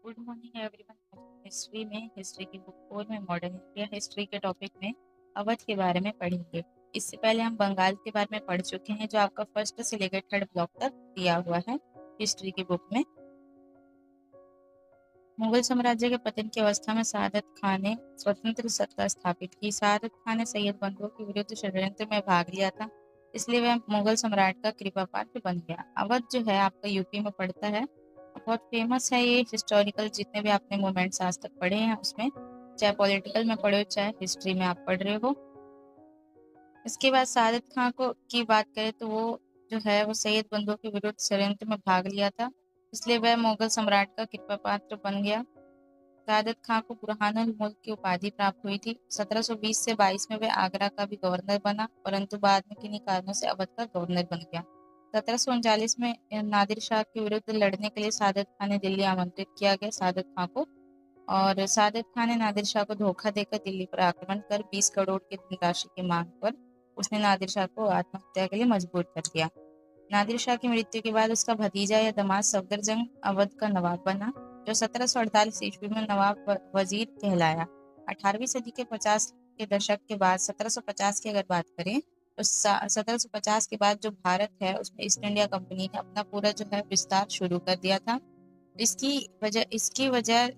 Good morning everyone. History में history की book 4 में मॉडर्न इंडिया हिस्ट्री के टॉपिक में अवध के बारे में पढ़ेंगे। इससे पहले हम बंगाल के बारे में पढ़ चुके हैं, जो आपका फर्स्ट से लेकर थर्ड ब्लॉक तक दिया हुआ है हिस्ट्री की बुक में। मुगल साम्राज्य के पतन की अवस्था में सादत खान ने स्वतंत्र सत्ता स्थापित की। सादत खान ने सैयद बंधुओं के विरुद्ध षड्यंत्र में भाग लिया था, इसलिए वह मुगल सम्राट का कृपा पात्र बन गया। अवध जो है आपका यूपी में पड़ता है, बहुत फेमस है ये हिस्टोरिकल। जितने भी आपने मोमेंट्स आज तक पढ़े हैं उसमें, चाहे पॉलिटिकल में पढ़े हो चाहे हिस्ट्री में आप पढ़ रहे हो। इसके बाद सादत खान को की बात करें तो वो जो है वो सैयद बंधुओं के विरुद्ध षड्यंत्र में भाग लिया था, इसलिए वह मुगल सम्राट का कृपा पात्र बन गया। सादत खान को बुरहानुल मुल्क की उपाधि प्राप्त हुई थी। 1720 से 22 में वह आगरा का भी गवर्नर बना, परंतु बाद में किन्हीं कारणों से अवध का गवर्नर बन गया। 1739 में नादिर शाह के विरुद्ध लड़ने के लिए सादत खान ने दिल्ली आमंत्रित किया गया सादत खान को, और सादत खान ने नादिर शाह को धोखा देकर दिल्ली पर आक्रमण कर 20 करोड़ की धनराशि की मांग पर उसने नादिर शाह को आत्महत्या के लिए मजबूर कर दिया। नादिर शाह की मृत्यु के बाद उसका भतीजा या दामाद सफदरजंग अवध का नवाब बना, जो 1748 ईस्वी में नवाब वजीर कहलाया। 18वीं सदी के 50 के दशक के बाद 1750 की अगर बात करें तो 1750 के बाद जो भारत है उसमें ईस्ट इंडिया कंपनी ने अपना पूरा जो है विस्तार शुरू कर दिया था। इसकी वजह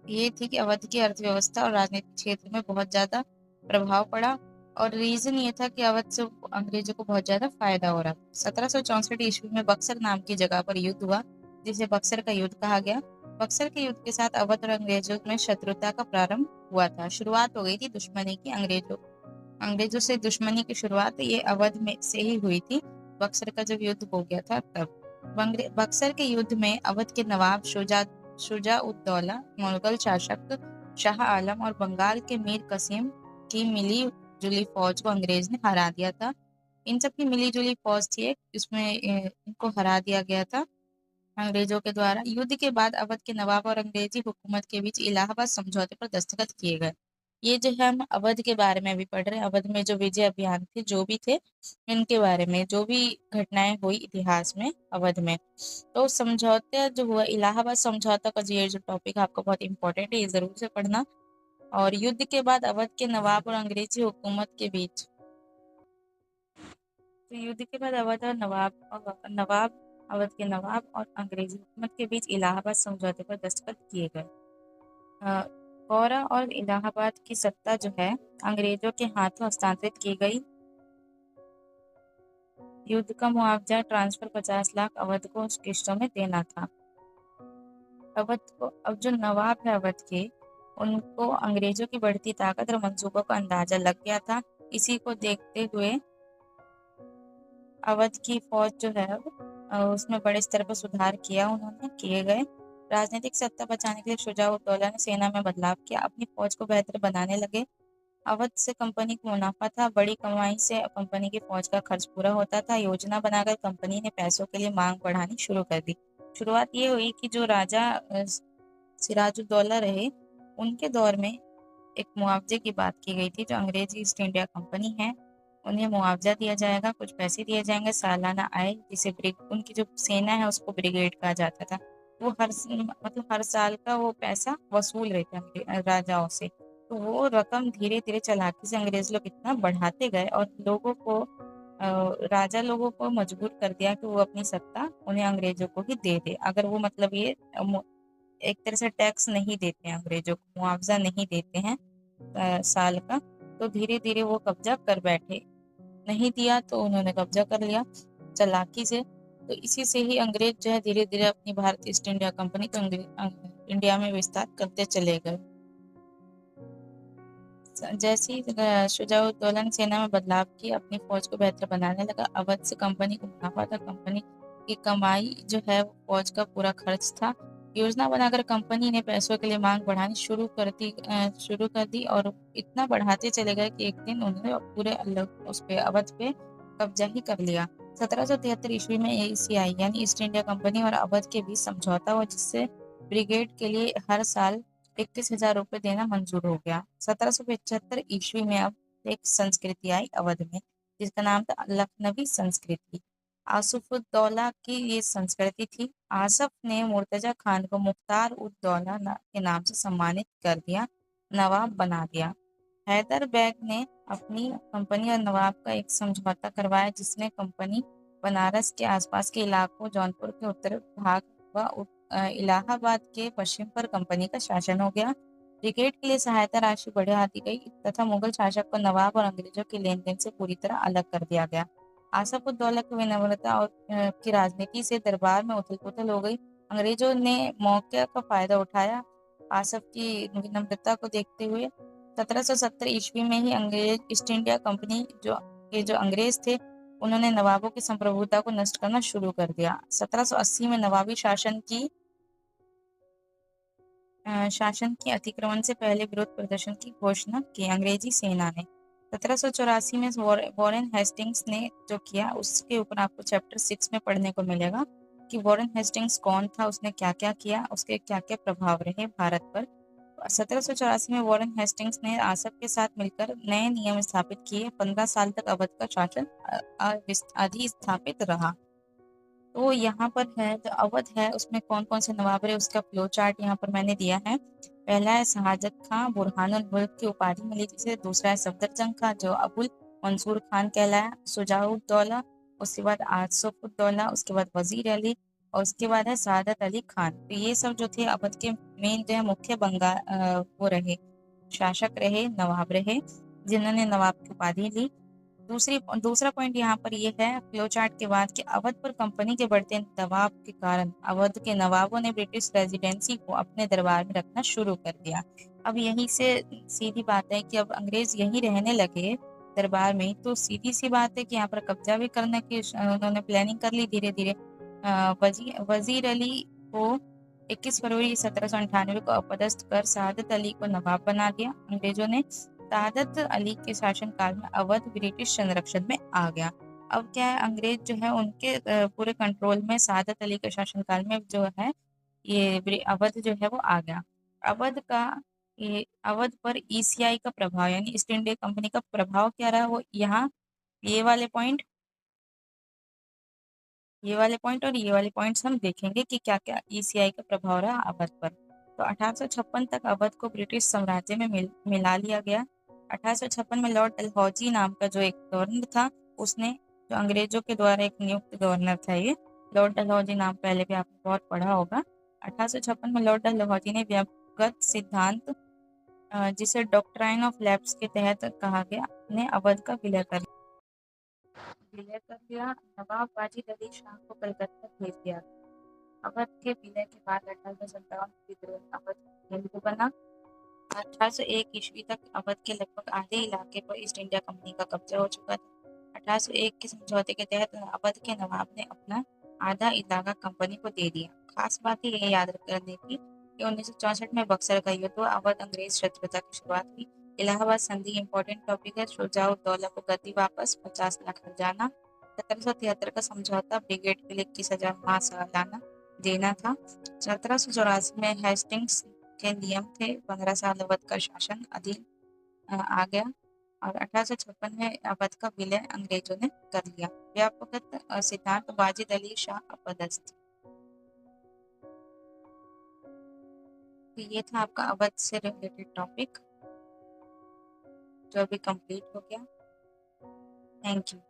ये थी कि अवध की अर्थव्यवस्था और राजनीतिक क्षेत्र में बहुत ज्यादा प्रभाव पड़ा, और रीजन ये था कि अवध से अंग्रेजों को बहुत ज्यादा फायदा हो रहा था। 1764 ईस्वी में बक्सर नाम की जगह पर युद्ध हुआ, जिसे बक्सर का युद्ध कहा गया। बक्सर के युद्ध के साथ अवध और अंग्रेजों में शत्रुता का प्रारंभ हुआ था। शुरुआत हो गई थी दुश्मनी की, अंग्रेजों अंग्रेजों से दुश्मनी की शुरुआत ये अवध में से ही हुई थी। बक्सर का जब युद्ध हो गया था तब बक्सर के युद्ध में अवध के नवाब शुजा-उद-दौला, मुगल शासक शाह आलम और बंगाल के मीर कासिम की मिली जुली फौज को अंग्रेज ने हरा दिया था। इन सब की मिली जुली फौज थी एक, इसमें इनको हरा दिया गया था अंग्रेजों के द्वारा। युद्ध के बाद अवध के नवाब और अंग्रेजी हुकूमत के बीच इलाहाबाद समझौते पर दस्तखत किए गए। ये जो है हम अवध के बारे में अभी पढ़ रहे हैं। अवध में जो विजय अभियान थे, जो भी थे, इनके बारे में जो भी घटनाएं हुई इतिहास में अवध में। तो समझौता जो हुआ, इलाहाबाद समझौता का ये जो टॉपिक आपका बहुत इंपॉर्टेंट है, ये जरूर से पढ़ना। और युद्ध के बाद अवध के नवाब और अंग्रेजी हुकूमत के बीच, तो युद्ध के बाद नवाब अवध के नवाब और अंग्रेजी हुकूमत के बीच इलाहाबाद समझौते पर दस्तखत किए गए। गौरा और इलाहाबाद की सत्ता जो है अंग्रेजों के हाथों हस्तांतरित की गई। युद्ध का मुआवजा ट्रांसफर 50 लाख अवध को किश्तों में देना था। अवध को अब जो नवाब है अवध के, उनको अंग्रेजों की बढ़ती ताकत और मंसूबों का अंदाजा लग गया था। इसी को देखते हुए अवध की फौज जो है उसमें बड़े स्तर पर सुधार किए गए। राजनीतिक सत्ता बचाने के लिए शुजा-उद-दौला ने सेना में बदलाव किया, अपनी फौज को बेहतर बनाने लगे। अवध से कंपनी को मुनाफा था, बड़ी कमाई से कंपनी की फौज का खर्च पूरा होता था। योजना बनाकर कंपनी ने पैसों के लिए मांग बढ़ानी शुरू कर दी। शुरुआत ये हुई कि जो राजा सिराजुद्दौला रहे, उनके दौर में एक मुआवजे की बात की गई थी। जो अंग्रेजी ईस्ट इंडिया कंपनी है, उन्हें मुआवजा दिया जाएगा, कुछ पैसे दिए जाएंगे, सालाना आय, जिसे उनकी जो सेना है उसको ब्रिगेड कहा जाता था। वो मतलब हर साल का वो पैसा वसूल रहे थे राजाओं से। तो वो रकम धीरे धीरे चालाकी से अंग्रेज लोग इतना बढ़ाते गए और राजा लोगों को मजबूर कर दिया कि वो अपनी सत्ता उन्हें अंग्रेजों को ही दे दे। अगर वो मतलब ये एक तरह से टैक्स नहीं देते हैं अंग्रेजों को, मुआवजा नहीं देते हैं साल का, तो धीरे धीरे वो कब्जा कर बैठे। नहीं दिया तो उन्होंने कब्जा कर लिया चालाकी से। तो इसी से ही अंग्रेज जो है धीरे धीरे अपनी भारत ईस्ट इंडिया कंपनी को इंडिया में विस्तार करते चले गए। जैसे ही शुजा-उद-दौला ने सेना में बदलाव किया, अपनी फौज को बेहतर बनाने लगा। अवध से कंपनी को मुनाफा था, कंपनी की कमाई जो है वो फौज का पूरा खर्च था। योजना बनाकर कंपनी ने पैसों के लिए मांग बढ़ानी शुरू कर दी और इतना बढ़ाते चले गए कि एक दिन उन्होंने पूरे उस पे अवध पे कब्जा ही कर लिया। 1773 ईस्वी में एसीआई यानी ईस्ट इंडिया कंपनी और अवध के बीच समझौता हुआ, जिससे ब्रिगेड के लिए हर साल 21,000 रुपये देना मंजूर हो गया। 1775 ईस्वी में अब एक संस्कृति आई अवध में, जिसका नाम था लखनवी संस्कृति। आसफुद्दौला की ये संस्कृति थी। आसफ ने मुर्तजा खान को मुख्तार उद दौला के नाम से सम्मानित कर दिया, नवाब बना दिया। हैदर बेग ने अपनी कंपनी और नवाब का एक समझौता करवाया, जिसमें कंपनी बनारस के आसपास के इलाकों, जौनपुर के उत्तर भाग व इलाहाबाद के पश्चिम पर कंपनी का शासन हो गया। ब्रिगेड के लिए सहायता राशि बढ़ाती गई तथा मुगल शासक को नवाब और अंग्रेजों के लेन देन से पूरी तरह अलग कर दिया गया। आसफउद्दौला की विनम्रता और की राजनीति से दरबार में उथल पुथल हो गई। अंग्रेजों ने मौके का फायदा उठाया। आसफ की विनम्रता को देखते हुए 1770 ईस्वी में ही अंग्रेज ईस्ट इंडिया कंपनी जो अंग्रेज थे, उन्होंने नवाबों की संप्रभुता को नष्ट करना शुरू कर दिया। 1780 में नवाबी शासन की अतिक्रमण से पहले विरोध प्रदर्शन की घोषणा की अंग्रेजी सेना ने। 1784 में वॉरेन हेस्टिंग्स ने जो किया, उसके ऊपर आपको चैप्टर 6 में पढ़ने को मिलेगा कि वॉरेन हेस्टिंग्स कौन था, उसने क्या क्या किया, उसके क्या क्या प्रभाव रहे भारत पर। 1784 में वॉरेन हेस्टिंग्स ने आसफ के साथ मिलकर नए नियम स्थापित किए। 15 साल तक अवध का शासन अधिस्थापित रहा। तो यहाँ पर है जो अवध है, उसमें कौन कौन से नवाब रहे, उसका फ्लो चार्ट यहाँ पर मैंने दिया है। पहला है शहाजत खां, बुरहानुल मुल्क की उपाधि मिली जिसे। दूसरा है सफदरजंग खां, जो अबुल मंसूर खान कहलाया। शुजाउद्दौला, उसके बाद आसफउद्दौला, उसके बाद वजीर अली, और उसके बाद है सादत अली खान। तो ये सब जो थे अवध के मेन जो है मुख्य वो रहे, शासक रहे, नवाब रहे, जिन्होंने नवाब की उपाधि ली। दूसरा पॉइंट यहाँ पर ये है फ्लो चार्ट के बाद कि अवध पर कंपनी के बढ़ते दबाव के कारण अवध के नवाबों ने ब्रिटिश रेजिडेंसी को अपने दरबार में रखना शुरू कर दिया। अब यहीं से सीधी बात है कि अब अंग्रेज यहीं रहने लगे दरबार में, तो सीधी सी बात है कि यहाँ पर कब्जा भी करने की उन्होंने प्लानिंग कर ली धीरे धीरे। वजीर अली को 21 फरवरी 1798 को अपदस्थ कर सादत अली को नवाब बना दिया। अंग्रेजों ने सादत अली के शासनकाल में अवध ब्रिटिश संरक्षण में आ गया। अब क्या है, अंग्रेज जो है उनके पूरे कंट्रोल में सादत अली के शासनकाल में जो है ये अवध जो है वो आ गया। अवध का ये अवध पर ईसीआई का प्रभाव यानी ईस्ट इंडिया कंपनी का प्रभाव क्या रहा, वो यहाँ ये वाले पॉइंट और ये वाले पॉइंट्स हम देखेंगे कि क्या क्या ईसीआई का प्रभाव रहा अवध पर। तो 1856 तक अवध को ब्रिटिश साम्राज्य में मिला लिया गया। 1856 में लॉर्ड डलहौजी नाम का जो एक गवर्नर था, उसने जो अंग्रेजों के द्वारा एक नियुक्त गवर्नर था, ये लॉर्ड डलहौजी नाम पहले भी आपने बहुत पढ़ा होगा। 1856 में लॉर्ड डलहौजी ने व्यक्तिगत सिद्धांत जिसे डॉक्ट्राइन ऑफ लैप्स के तहत कहा गया, ने अवध का विलय कर दिया। नवाब वाजिद अली शाह को कलकत्ता भेज दिया। अवध के विलय के बाद 1857 विद्रोह अवध केंद्र बना। 1801 ईस्वी तक अवध के लगभग आधे इलाके पर ईस्ट इंडिया कंपनी का कब्जा हो चुका था। 1801 के समझौते के तहत अवध के नवाब ने अपना आधा इलाका कंपनी को दे दिया। खास बात ये याद करने की कि 1964 में बक्सर का युद्ध हुआ, अवध अंग्रेज शत्रुता की शुरुआत हुई। इलाहाबाद संधि इंपॉर्टेंट टॉपिक है। शुजाउद्दौला को गद्दी वापस, 50 लाख खजाना। 1773 का समझौता, ब्रिगेड के लिए 21,000 माह सालाना देना था। 1784 में हेस्टिंग्स के नियम थे। 15 साल अवध का शासन अधीन आ गया और 1856 में अवध का विलय अंग्रेजों ने कर लिया। व्यापक सिद्धांत, वाजिद अली शाह अपदस्थ। तो ये था आपका अवध से रिलेटेड टॉपिक जो अभी कंप्लीट हो गया। Thank you.